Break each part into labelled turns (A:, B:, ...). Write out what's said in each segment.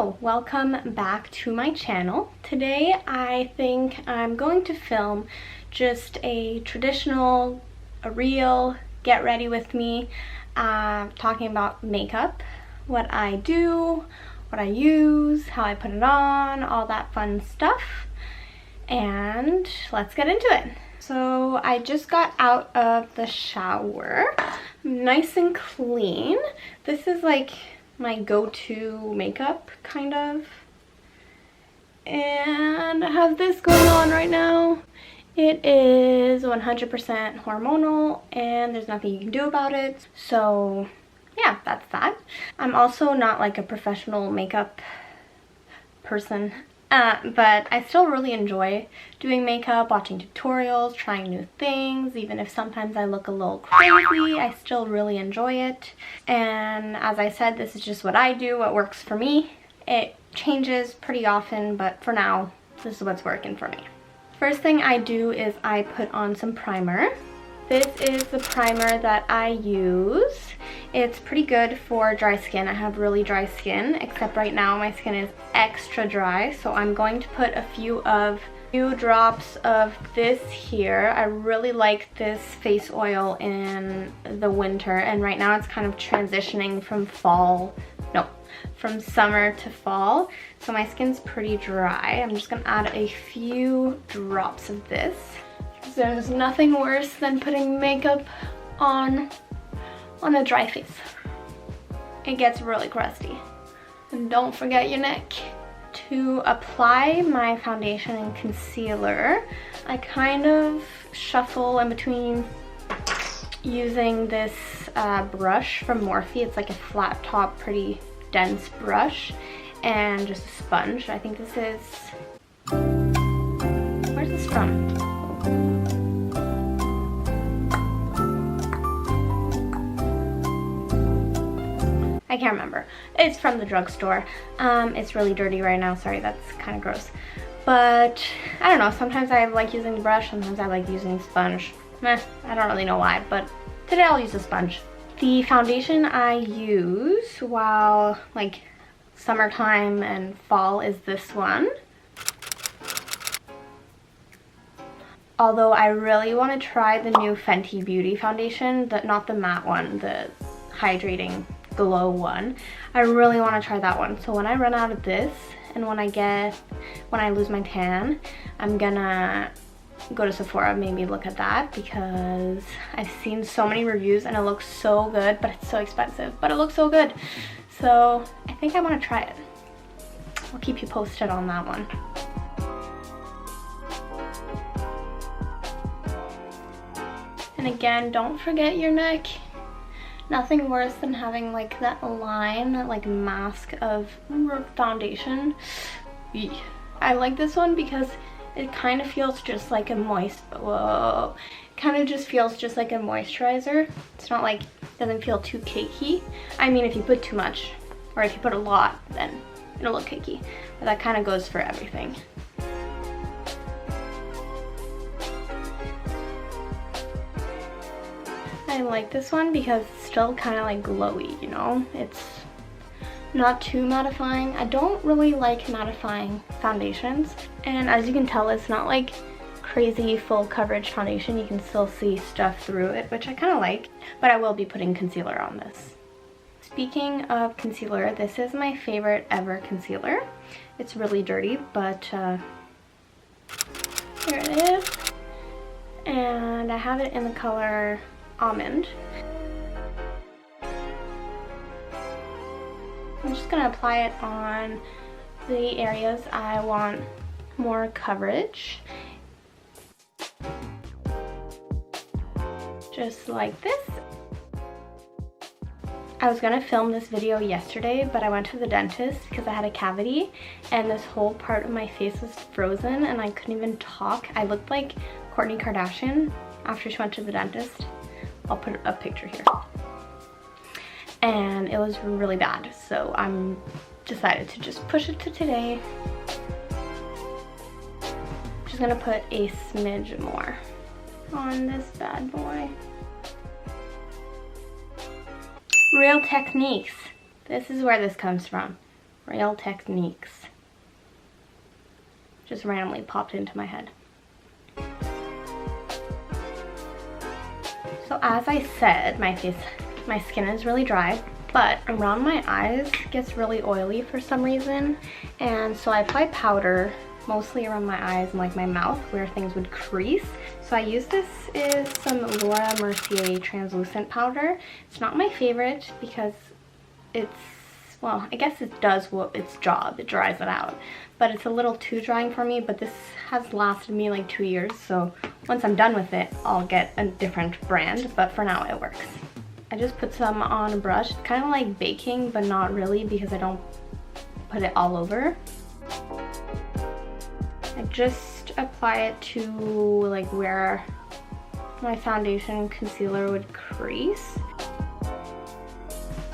A: Hello, welcome back to my channel. Today I think I'm going to film just a traditional, real get ready with me, talking about makeup, what I do, what I use, how I put it on, all that fun stuff. And let's get into it. So I just got out of the shower, nice and clean. This is like my go-to makeup, kind of. And I have this going on right now. It is 100% hormonal and there's nothing you can do about it. So yeah, that's that. I'm also not like a professional makeup person, but I still really enjoy doing makeup, watching tutorials, trying new things. Even if sometimes I look a little crazy, I still really enjoy it. And as I said, this is just what I do, what works for me. It changes pretty often, but for now, this is what's working for me. First thing I do is I put on some primer. This is the primer that I use. It's pretty good for dry skin. I have really dry skin, except right now my skin is extra dry. So I'm going to put a few drops of this here. I really like this face oil in the winter, and right now it's kind of transitioning from from summer to fall. So my skin's pretty dry. I'm just gonna add a few drops of this. There's nothing worse than putting makeup on a dry face. It gets really crusty. And don't forget your neck. To apply my foundation and concealer, I kind of shuffle in between using this brush from Morphe. It's like a flat top, pretty dense brush, and just a sponge. I think this is, where's this from? I can't remember. It's from the drugstore. It's really dirty right now. Sorry, that's kind of gross. But I don't know. Sometimes I like using the brush. Sometimes I like using sponge. I don't really know why, but today I'll use a sponge. The foundation I use while like summertime and fall is this one. Although I really want to try the new Fenty Beauty foundation, not the matte one, the hydrating glow one. I really want to try that one. So when I run out of this and when I lose my tan, I'm gonna go to Sephora, maybe look at that, because I've seen so many reviews and it looks so good, but it's so expensive, but it looks so good. So I think I want to try it. I'll keep you posted on that one. And again, don't forget your neck. Nothing worse than having like that line, that like mask of foundation. Eek. I like this one because it kind of feels just like a kind of just feels just like a moisturizer. It's not like, it doesn't feel too cakey. I mean, if you put too much, or if you put a lot, then it'll look cakey. But that kind of goes for everything. I like this one because it's still kind of like glowy, you know? It's not too mattifying. I don't really like mattifying foundations. And as you can tell, it's not like crazy full coverage foundation. You can still see stuff through it, which I kind of like. But I will be putting concealer on this. Speaking of concealer, this is my favorite ever concealer. It's really dirty, but here it is. And I have it in the color Almond. I'm just gonna apply it on the areas I want more coverage. Just like this. I was gonna film this video yesterday, but I went to the dentist because I had a cavity and this whole part of my face was frozen and I couldn't even talk. I looked like Kourtney Kardashian after she went to the dentist. I'll put a picture here. And it was really bad, so I'm decided to just push it to today. Just gonna put a smidge more on this bad boy. Real Techniques. This is where this comes from. Real techniques. Just randomly popped into my head. So as I said, my skin is really dry, but around my eyes it gets really oily for some reason. And so I apply powder mostly around my eyes and like my mouth where things would crease. So I use this is some Laura Mercier translucent powder. It's not my favorite because it's, well, I guess it does its job, it dries it out, but it's a little too drying for me. But this has lasted me like 2 years, so once I'm done with it, I'll get a different brand, but for now it works. I just put some on a brush, kind of like baking, but not really because I don't put it all over. I just apply it to like where my foundation concealer would crease.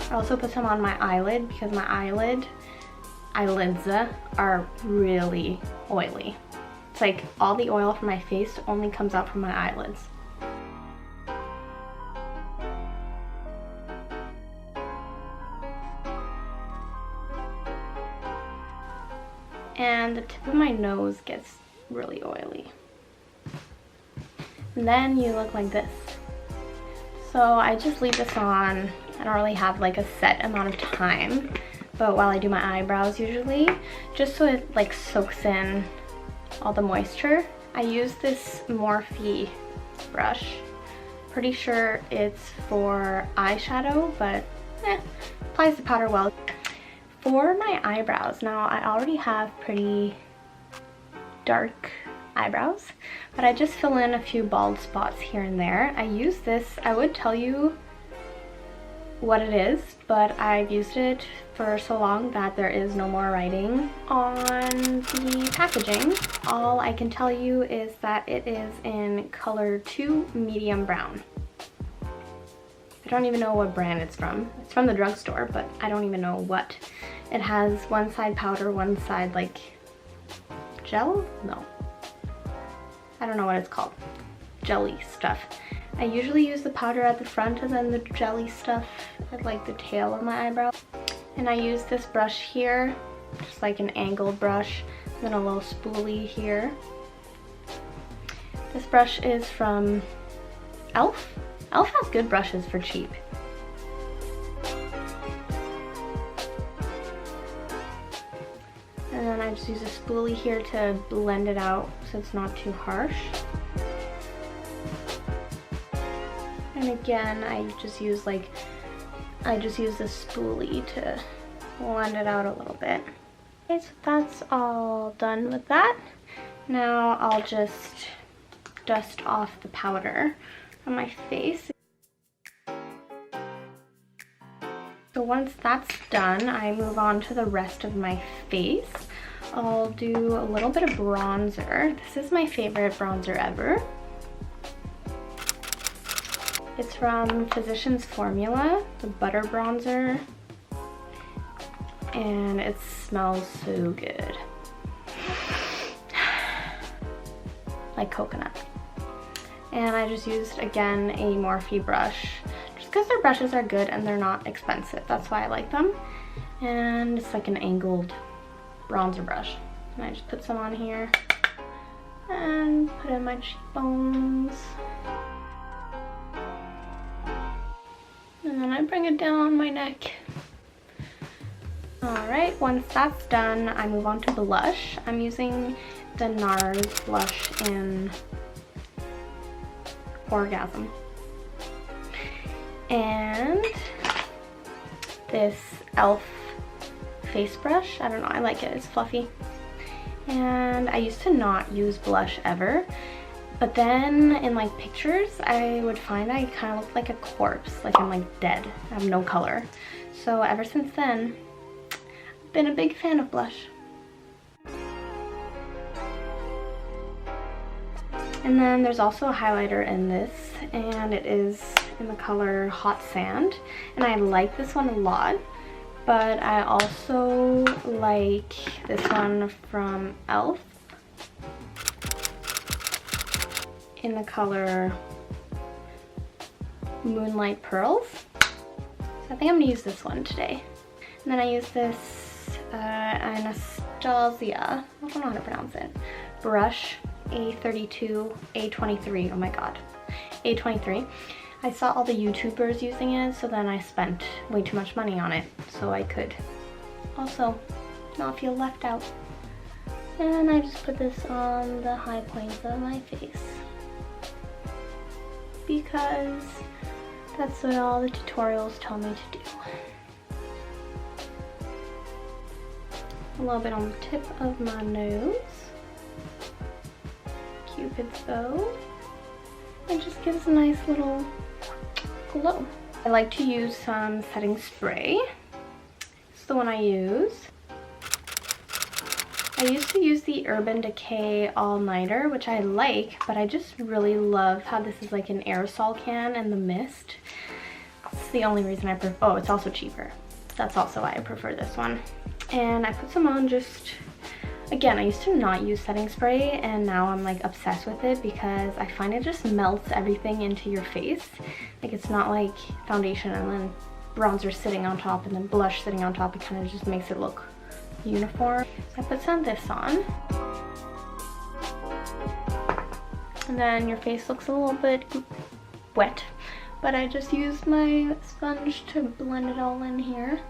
A: I also put some on my eyelid because my eyelids are really oily. It's like all the oil from my face only comes out from my eyelids. And the tip of my nose gets really oily. And then you look like this. So I just leave this on. I don't really have like a set amount of time, but while I do my eyebrows usually, just so it like soaks in all the moisture, I use this Morphe brush. Pretty sure it's for eyeshadow, but applies the powder well. For my eyebrows, now I already have pretty dark eyebrows, but I just fill in a few bald spots here and there. I use this, I would tell you what it is, but I've used it for so long that there is no more writing on the packaging. All I can tell you is that it is in color 2 medium brown. I don't even know what brand it's from. It's from the drugstore, but I don't even know what. It has one side powder, one side like gel? No. I don't know what it's called. Jelly stuff. I usually use the powder at the front and then the jelly stuff at like the tail of my eyebrow. And I use this brush here, just like an angled brush, and then a little spoolie here. This brush is from e.l.f. e.l.f. has good brushes for cheap. And then I just use a spoolie here to blend it out so it's not too harsh. And again, I just use the spoolie to blend it out a little bit. Okay, so that's all done with that. Now I'll just dust off the powder on my face. So once that's done, I move on to the rest of my face. I'll do a little bit of bronzer. This is my favorite bronzer ever. It's from Physicians Formula, the butter bronzer, and it smells so good. Like coconut. And I just used, again, a Morphe brush, just because their brushes are good and they're not expensive. That's why I like them. And it's like an angled bronzer brush. And I just put some on here and put in my cheekbones. And then I bring it down my neck. Alright, once that's done, I move on to blush. I'm using the NARS blush in Orgasm. And this e.l.f. face brush. I don't know, I like it, it's fluffy. And I used to not use blush ever, but then in like pictures, I would find I kind of look like a corpse, like I'm like dead, I have no color. So ever since then, I've been a big fan of blush. And then there's also a highlighter in this, and it is in the color Hot Sand. And I like this one a lot, but I also like this one from e.l.f. in the color Moonlight Pearls. So I think I'm gonna use this one today. And then I use this Anastasia, I don't know how to pronounce it, brush A32, A23, oh my god, A23. I saw all the YouTubers using it, so then I spent way too much money on it, so I could also not feel left out. And I just put this on the high points of my face because that's what all the tutorials tell me to do. A little bit on the tip of my nose. Cupid's bow. It just gives a nice little glow. I like to use some setting spray. This is the one I use. I used to use the Urban Decay All Nighter, which I like, but I just really love how this is like an aerosol can and the mist. It's the only reason I prefer. Oh, it's also cheaper. That's also why I prefer this one. And I put some on just, again, I used to not use setting spray and now I'm like obsessed with it because I find it just melts everything into your face. Like it's not like foundation and then bronzer sitting on top and then blush sitting on top. It kind of just makes it look uniform. So I put some of this on. And then your face looks a little bit wet, but I just used my sponge to blend it all in here.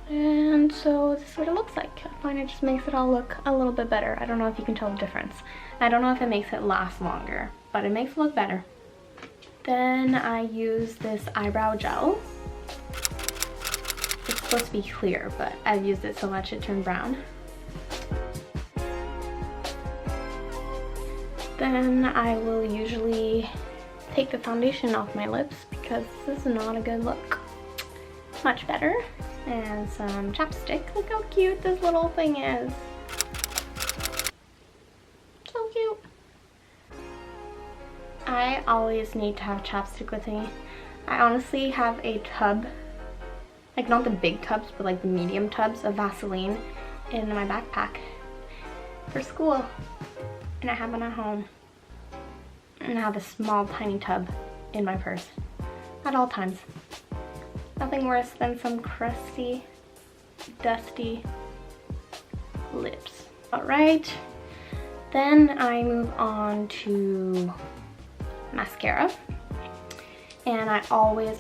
A: And so this is what it looks like. I find it just makes it all look a little bit better. I don't know if you can tell the difference. I don't know if it makes it last longer, but it makes it look better. Then I use this eyebrow gel. It's supposed to be clear, but I've used it so much it turned brown. Then I will usually take the foundation off my lips because this is not a good look. Much better. And some chapstick. Look how cute this little thing is. So cute. I always need to have chapstick with me. I honestly have a tub, like not the big tubs, but like the medium tubs of Vaseline in my backpack for school. And I have one at home. And I have a small tiny tub in my purse at all times. Nothing worse than some crusty, dusty lips. Alright, then I move on to mascara. And I always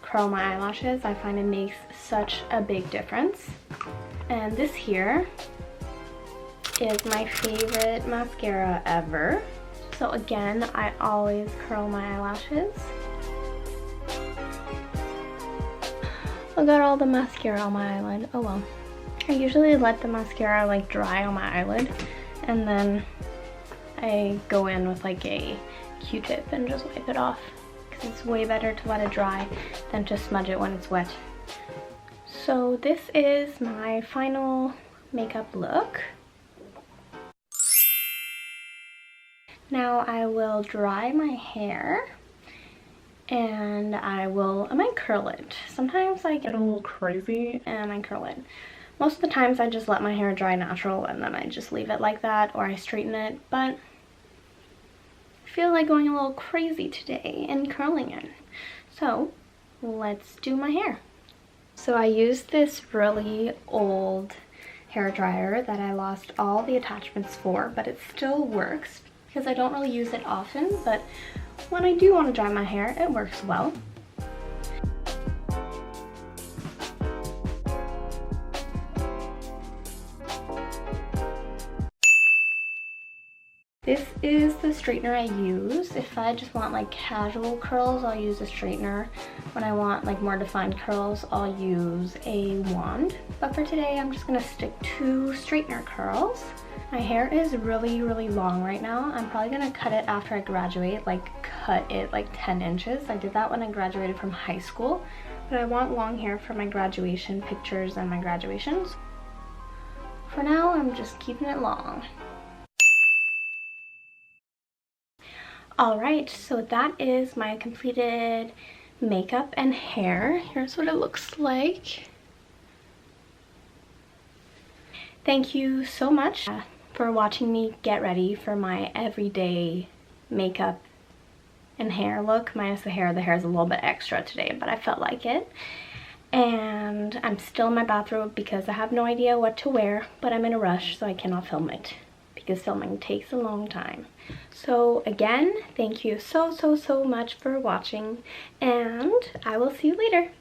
A: curl my eyelashes. I find it makes such a big difference. And this here is my favorite mascara ever. So again, I always curl my eyelashes. I got all the mascara on my eyelid. Oh well. I usually let the mascara like dry on my eyelid and then I go in with like a Q-tip and just wipe it off because it's way better to let it dry than to smudge it when it's wet. So this is my final makeup look. Now I will dry my hair. And I might curl it. Sometimes I get a little crazy and I curl it. Most of the times I just let my hair dry natural and then I just leave it like that or I straighten it, but I feel like going a little crazy today and curling it. So let's do my hair. So I used this really old hair dryer that I lost all the attachments for, but it still works because I don't really use it often, but when I do want to dry my hair, it works well. This is the straightener I use. If I just want like casual curls, I'll use a straightener. When I want like more defined curls, I'll use a wand. But for today, I'm just gonna stick to straightener curls. My hair is really long right now. I'm probably gonna cut it after I graduate, like cut it like 10 inches. I did that when I graduated from high school, but I want long hair for my graduation pictures and my graduations. For now, I'm just keeping it long. Alright, so that is my completed makeup and hair. Here's what it looks like. Thank you so much for watching me get ready for my everyday makeup and hair look, minus the hair. The hair is a little bit extra today, but I felt like it. and I'm still in my bathrobe because I have no idea what to wear, but I'm in a rush so I cannot film it because filming takes a long time. So again, thank you so much for watching, and I will see you later.